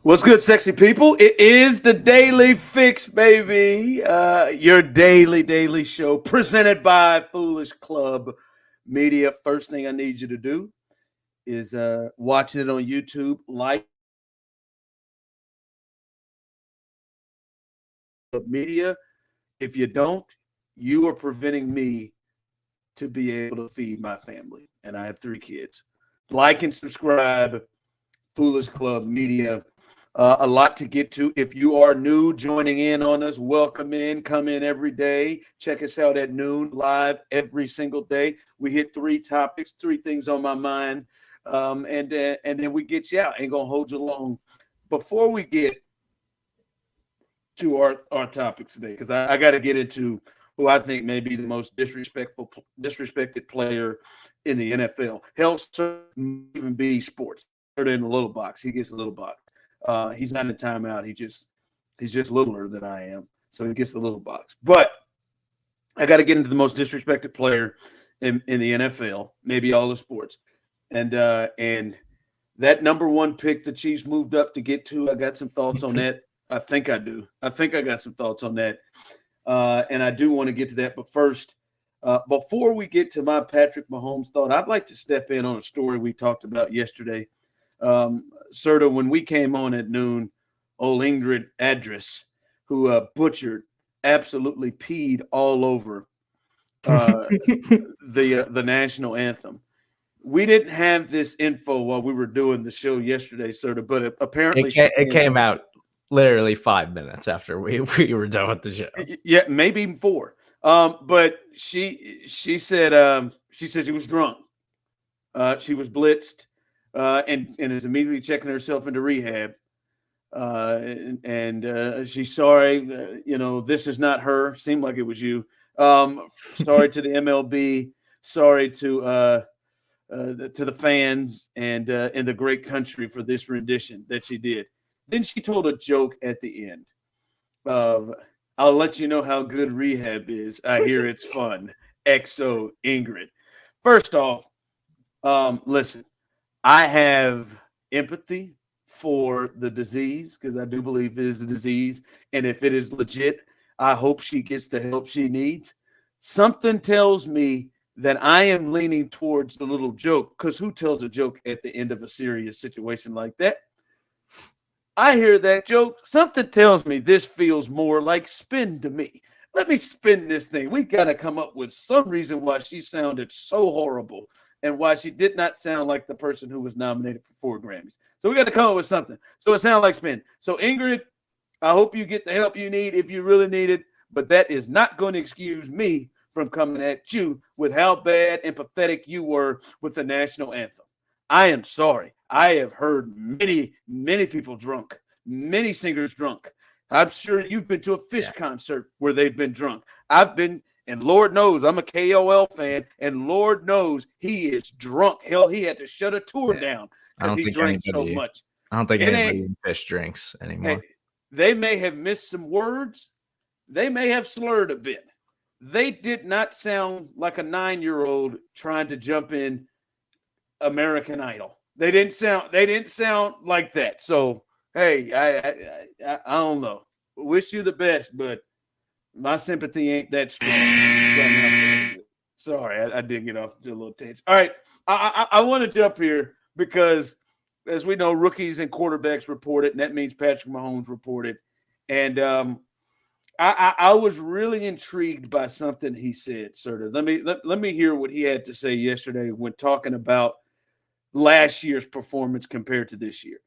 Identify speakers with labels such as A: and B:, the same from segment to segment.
A: What's good, sexy people? It is the Daily Fix, baby. Your daily show presented by Foolish Club Media. First thing I need you to do is watching it on YouTube, like media. If you don't, you are preventing me to be able to feed my family. And I have 3 kids. Like and subscribe, Foolish Club Media. A lot to get to. If you are new, joining in on us, welcome in. Come in every day. Check us out at noon, live every single day. We hit 3 topics, 3 things on my mind, and then we get you out. Ain't gonna hold you long. Before we get to our topics today, because I got to get into who I think may be the most disrespected player in the NFL. Hell, even be sports. In a little box, he gets a little box. He's not in timeout. He's just littler than I am, so he gets the little box. But I got to get into the most disrespected player in the NFL, maybe all the sports, and that number 1 pick the Chiefs moved up to get to. I got some thoughts on that. I think I do. I think I got some thoughts on that, and I do want to get to that. But first, before we get to my Patrick Mahomes thought, I'd like to step in on a story we talked about yesterday. Serta, when we came on at noon, old Ingrid Address, who butchered, absolutely peed all over the national anthem. We didn't have this info while we were doing the show yesterday, Serta, but apparently
B: it came out literally 5 minutes after we were done with the show.
A: Yeah, maybe even 4. But she said she was drunk. She was blitzed. And is immediately checking herself into rehab. And she's sorry. This is not her. Seemed like it was you. Sorry to the MLB. Sorry to the fans and the great country for this rendition that she did. Then she told a joke at the end of, "I'll let you know how good rehab is. I hear it's fun." XO Ingrid. First off, listen. I have empathy for the disease because I do believe it is a disease. And if it is legit, I hope she gets the help she needs. Something tells me that I am leaning towards the little joke, because who tells a joke at the end of a serious situation like that? I hear that joke. Something tells me this feels more like spin to me. Let me spin this thing. We got to come up with some reason why she sounded so horrible and why she did not sound like the person who was nominated for 4 Grammys. So we got to come up with something. So it sounded like spin. So Ingrid, I hope you get the help you need if you really need it, but that is not going to excuse me from coming at you with how bad and pathetic you were with the national anthem. I am sorry. I have heard many, many people drunk, many singers drunk. I'm sure you've been to a Fish concert where they've been drunk. I've been. And Lord knows I'm a KOL fan, and Lord knows he is drunk. Hell, he had to shut a tour down because he drank so much.
B: I don't think anybody in Fish drinks anymore.
A: They may have missed some words. They may have slurred a bit. They did not sound like a 9-year-old trying to jump in American Idol. They didn't sound like that. So, hey, I don't know. Wish you the best, but my sympathy ain't that strong. Sorry, I did get off to a little tense. All right, I want to jump here because, as we know, rookies and quarterbacks reported, and that means Patrick Mahomes reported. And I was really intrigued by something he said, Serta. Let me hear what he had to say yesterday when talking about last year's performance compared to this year.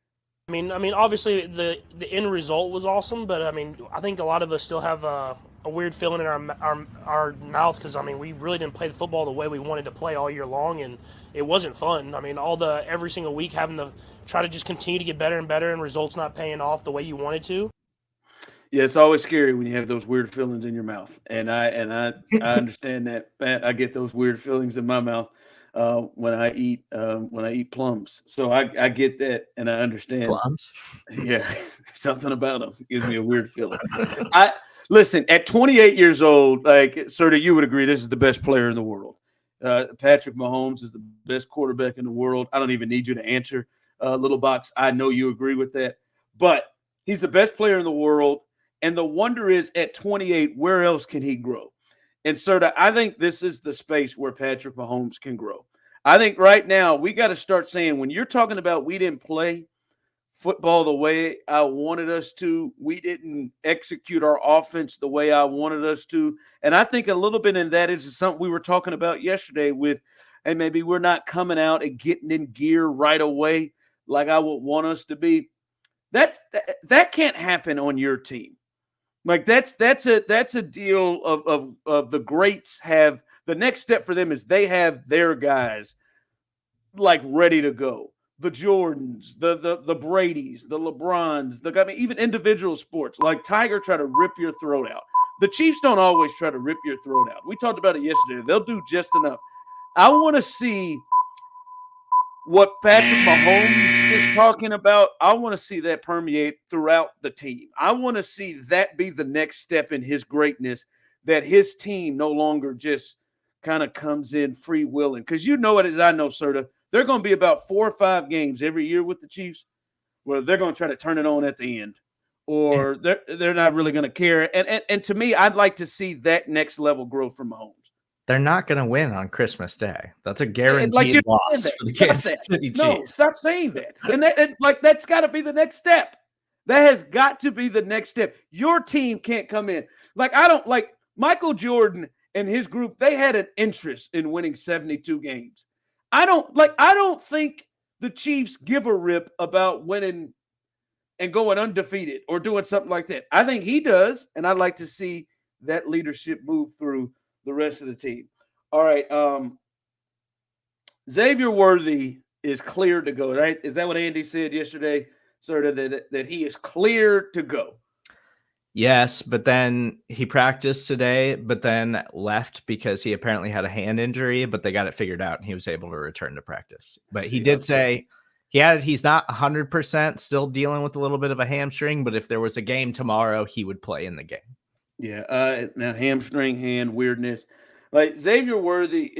C: I mean, obviously the end result was awesome, but I think a lot of us still have a weird feeling in our mouth because we really didn't play the football the way we wanted to play all year long, and it wasn't fun. Every single week having to try to just continue to get better and better, and results not paying off the way you wanted to.
A: Yeah, it's always scary when you have those weird feelings in your mouth, and I understand that. I get those weird feelings in my mouth when I eat plums. So I get that, and I understand.
B: Plums?
A: Yeah, something about them gives me a weird feeling. Listen, at 28 years old, like, Serta, you would agree this is the best player in the world. Patrick Mahomes is the best quarterback in the world. I don't even need you to answer, Little Box. I know you agree with that. but he's the best player in the world. And the wonder is, at 28, where else can he grow? And so I think this is the space where Patrick Mahomes can grow. I think right now we got to start saying, when you're talking about we didn't play football the way I wanted us to, we didn't execute our offense the way I wanted us to. And I think a little bit in that is something we were talking about yesterday with, hey, maybe we're not coming out and getting in gear right away like I would want us to be. That can't happen on your team. Like that's a deal of the greats have. The next step for them is they have their guys like ready to go. The Jordans, the Bradys, the LeBrons, even individual sports like Tiger try to rip your throat out. The Chiefs don't always try to rip your throat out. We talked about it yesterday. They'll do just enough. I want to see what Patrick Mahomes is talking about. I want to see that permeate throughout the team. I want to see that be the next step in his greatness, that his team no longer just kind of comes in free willing. Because you know it as I know, Serta, they're going to be about 4 or 5 games every year with the Chiefs where they're going to try to turn it on at the end, or they're not really going to care. And to me, I'd like to see that next level growth from Mahomes.
B: They're not going to win on Christmas Day. That's a guaranteed loss for the Kansas City Chiefs.
A: No, stop saying that. And that's got to be the next step. That has got to be the next step. Your team can't come in. Michael Jordan and his group, they had an interest in winning 72 games. I don't think the Chiefs give a rip about winning and going undefeated or doing something like that. I think he does, and I'd like to see that leadership move through the rest of the team. All right. Xavier Worthy is clear to go, right? Is that what Andy said yesterday, sir, that he is clear to go?
B: Yes, but then he practiced today, but then left because he apparently had a hand injury, but they got it figured out and he was able to return to practice. But he did say he's not 100% still dealing with a little bit of a hamstring, but if there was a game tomorrow, he would play in the game.
A: Yeah, now hamstring, hand, weirdness. Like Xavier Worthy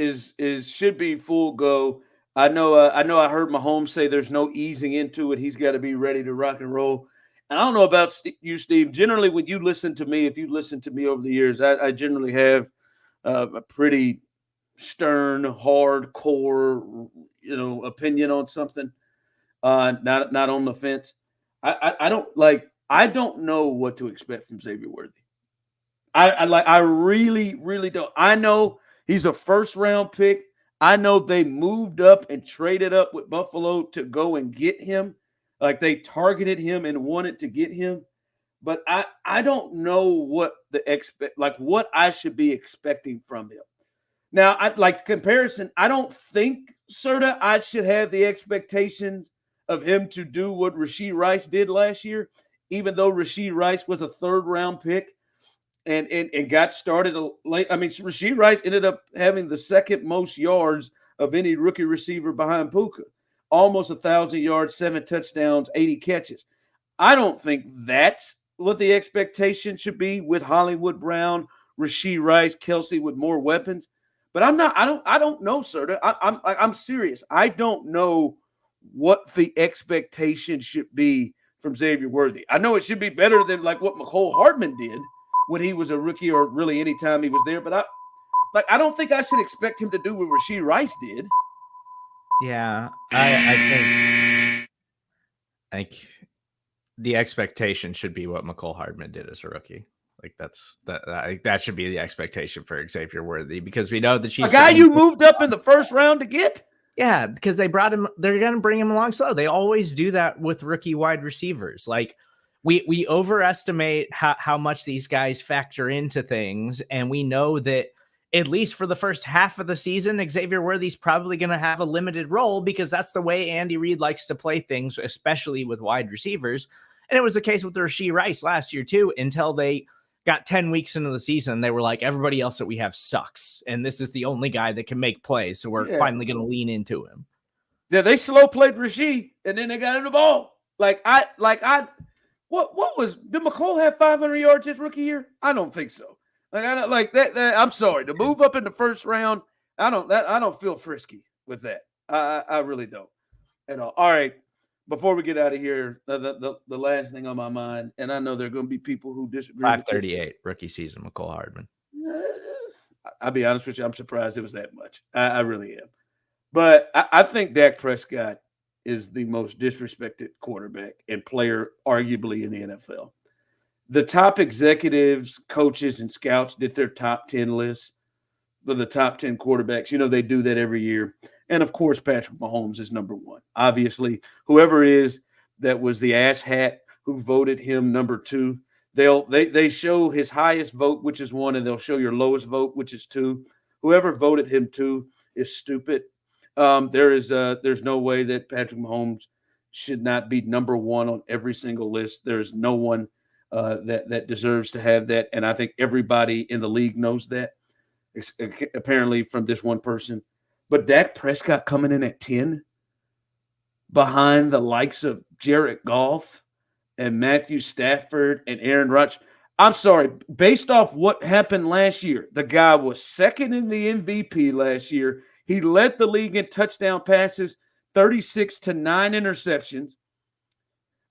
A: should be full go. I know I heard Mahomes say there's no easing into it. He's got to be ready to rock and roll. And I don't know about you, Steve. Generally, when you listen to me, if you listen to me over the years, I generally have a pretty stern, hardcore, opinion on something. Not on the fence. I don't know what to expect from Xavier Worthy. I really, really don't. I know he's a first-round pick. I know they moved up and traded up with Buffalo to go and get him. Like they targeted him and wanted to get him. But I don't know what what I should be expecting from him. Now, comparison, I don't think, Serta, I should have the expectations of him to do what Rashee Rice did last year, even though Rashee Rice was a 3rd-round pick. And got started late. I mean, Rashee Rice ended up having the 2nd most yards of any rookie receiver behind Puka. Almost 1,000 yards, 7 touchdowns, 80 catches. I don't think that's what the expectation should be with Hollywood Brown, Rashee Rice, Kelsey with more weapons. But I don't know, sir. I'm serious. I don't know what the expectation should be from Xavier Worthy. I know it should be better than like what McCole Hardman did when he was a rookie, or really any time he was there. But I don't think I should expect him to do what Rashee Rice did.
B: Yeah, I think the expectation should be what McCole Hardman did as a rookie. Like that should be the expectation for Xavier Worthy, because we know the Chiefs.
A: A guy you moved up in the 1st round to get?
B: Yeah, because they brought him. They're going to bring him along slow. They always do that with rookie wide receivers. Like we overestimate how much these guys factor into things, and we know that at least for the first half of the season, Xavier Worthy's probably going to have a limited role, because that's the way Andy Reid likes to play things, especially with wide receivers. And it was the case with Rashee Rice last year too, until they got 10 weeks into the season. They were like, everybody else that we have sucks, and this is the only guy that can make plays, so we're finally going to lean into him.
A: Yeah, they slow played Rashee, and then they got him the ball. Did McCole have 500 yards his rookie year? I don't think so. I'm sorry, to move up in the 1st round, I don't feel frisky with that. I really don't at all. All right, before we get out of here, the last thing on my mind, and I know there are going to be people who disagree.
B: 538 rookie season, McCole Hardman.
A: I'll be honest with you, I'm surprised it was that much. I really am. But I think Dak Prescott is the most disrespected quarterback and player, arguably, in the NFL. The top executives, coaches, and scouts did their top 10 lists for the top 10 quarterbacks. You know, they do that every year. And, of course, Patrick Mahomes is number one. Obviously, whoever it is that was the asshat who voted him number two, they show his highest vote, which is 1, and they'll show your lowest vote, which is 2. Whoever voted him 2 is stupid. There's no way that Patrick Mahomes should not be number 1 on every single list. There's no one that deserves to have that, and I think everybody in the league knows that, apparently from this one person. But Dak Prescott coming in at 10 behind the likes of Jared Goff and Matthew Stafford and Aaron Rodgers. I'm sorry, based off what happened last year, the guy was second in the MVP last year. He led the league in touchdown passes, 36 to 9 interceptions.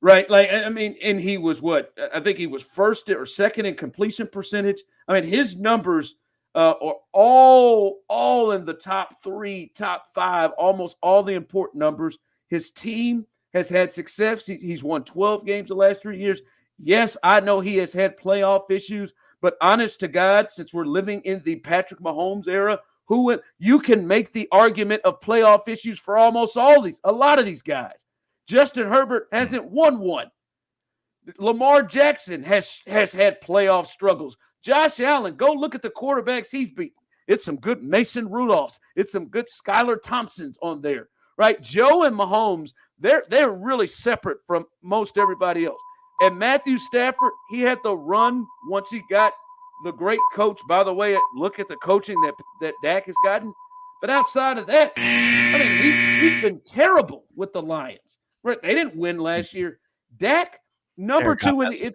A: Right? Like, I mean, and he was what? I think he was first or second in completion percentage. I mean, his numbers are all in the top 3, top 5, almost all the important numbers. His team has had success. He's won 12 games the last 3 years. Yes, I know he has had playoff issues, but honest to God, since we're living in the Patrick Mahomes era, you can make the argument of playoff issues for almost a lot of these guys. Justin Herbert hasn't won one. Lamar Jackson has had playoff struggles. Josh Allen, go look at the quarterbacks he's beaten. It's some good Mason Rudolphs. It's some good Skylar Thompsons on there, right? Joe and Mahomes, they're really separate from most everybody else. And Matthew Stafford, he had the run once he got the great coach. By the way, look at the coaching that Dak has gotten. But outside of that, I mean, he's been terrible with the Lions. Right? They didn't win last year. Dak, number 2 in the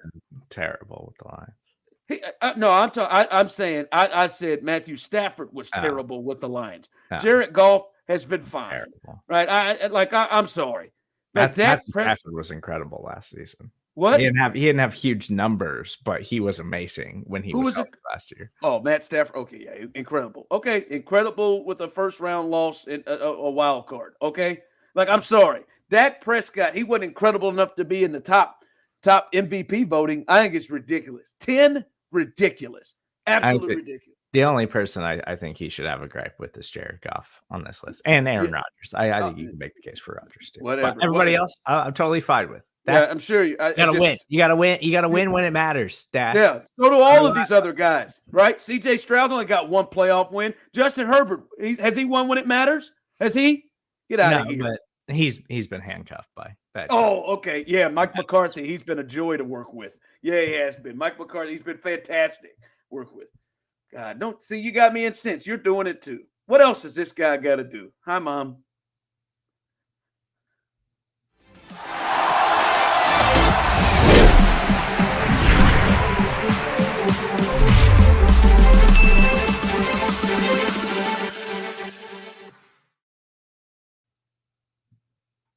B: terrible with the Lions.
A: No, I'm saying I said Matthew Stafford was terrible with the Lions. Jared Goff has been fine. Terrible. Right? I'm sorry.
B: Matthew Stafford was incredible last season.
A: What?
B: He didn't have huge numbers, but he was amazing when he was healthy last year.
A: Oh, Matt Stafford. Okay, yeah, incredible. Okay, incredible with a first round loss in a wild card. Okay, like I'm sorry, Dak Prescott. He wasn't incredible enough to be in the top MVP voting. I think it's ridiculous. 10, ridiculous, absolutely ridiculous.
B: The only person I think he should have a gripe with is Jared Goff on this list, and Aaron Rodgers. I think you can make the case for Rodgers too.
A: Whatever.
B: But everybody else, I'm totally fine with.
A: I'm sure you
B: gotta win. You gotta win. You gotta win when it matters, Dad.
A: Yeah. So do all of these other guys, right? C.J. Stroud only got 1 playoff win. Justin Herbert, has he won when it matters? Has he? Get out of here.
B: But he's been handcuffed by bad.
A: Oh, okay. Yeah, Mike McCarthy. He's been a joy to work with. Yeah, he has been. Mike McCarthy. He's been fantastic to work with. God, don't see. You got me incensed. You're doing it too. What else has this guy got to do? Hi, Mom.